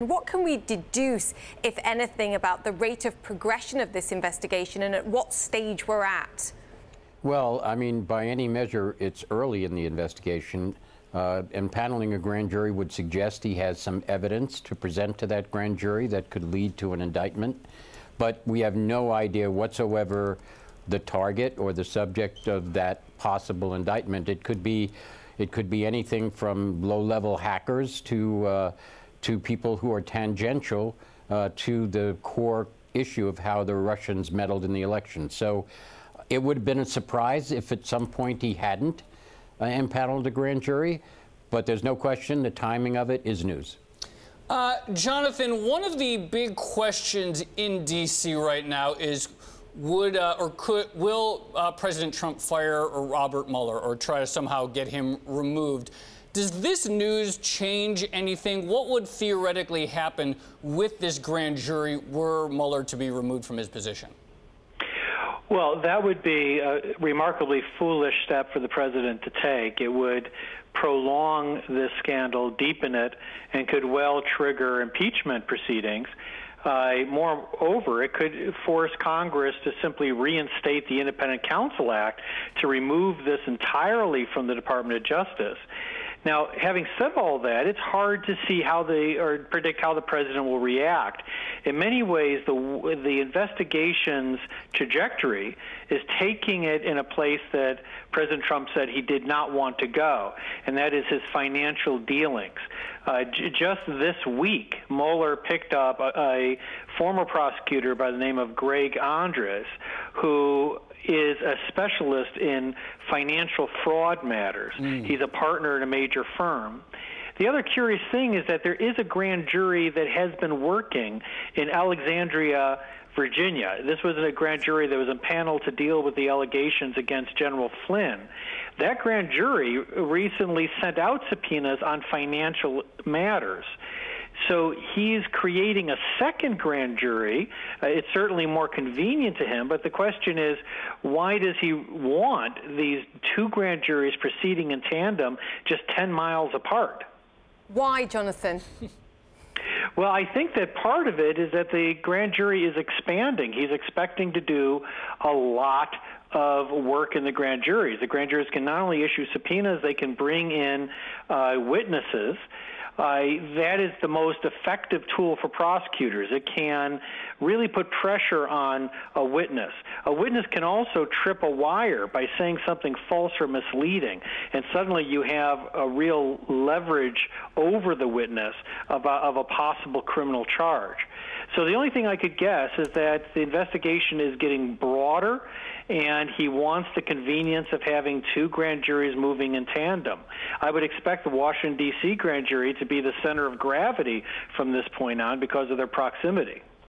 What can we deduce, if anything, about the rate of progression of this investigation and at what stage we're at? Well, I mean, by any measure, it's early in the investigation. Impaneling a grand jury would suggest he has some evidence to present to that grand jury that could lead to an indictment. But we have no idea whatsoever the target or the subject of that possible indictment. It could be anything from low-level hackers to people who are tangential to the core issue of how the Russians meddled in the election. So it would have been a surprise if at some point he hadn't impaneled a grand jury, but there's no question the timing of it is news. Jonathan, one of the big questions in D.C. right now is will President Trump fire Robert Mueller or try to somehow get him removed? Does this news change anything? What would theoretically happen with this grand jury were Mueller to be removed from his position? Well, that would be a remarkably foolish step for the president to take. It would prolong this scandal, deepen it, and could well trigger impeachment proceedings. Moreover, it could force Congress to simply reinstate the Independent Counsel Act to remove this entirely from the Department of Justice. Now, having said all that, it's hard to see or predict how the president will react. In many ways, the investigation's trajectory is taking it in a place that President Trump said he did not want to go, and that is his financial dealings. Just this week, Mueller picked up a former prosecutor by the name of Greg Andres, who is a specialist in financial fraud matters. He's a partner in a major firm. The other curious thing is that there is a grand jury that has been working in Alexandria, Virginia. This was a grand jury that was impaneled to deal with the allegations against General Flynn. That grand jury recently sent out subpoenas on financial matters. So he's creating a second grand jury. It's certainly more convenient to him, but the question is, why does he want these two grand juries proceeding in tandem just 10 miles apart? Why, Jonathan? Well, I think that part of it is that the grand jury is expanding. He's expecting to do a lot of work in the grand juries. The grand juries can not only issue subpoenas, they can bring in witnesses. That is the most effective tool for prosecutors. It can really put pressure on a witness. A witness can also trip a wire by saying something false or misleading, and suddenly you have a real leverage over the witness of a possible criminal charge. So the only thing I could guess is that the investigation is getting broader, and he wants the convenience of having two grand juries moving in tandem. I would expect the Washington, D.C. grand jury to be the center of gravity from this point on because of their proximity.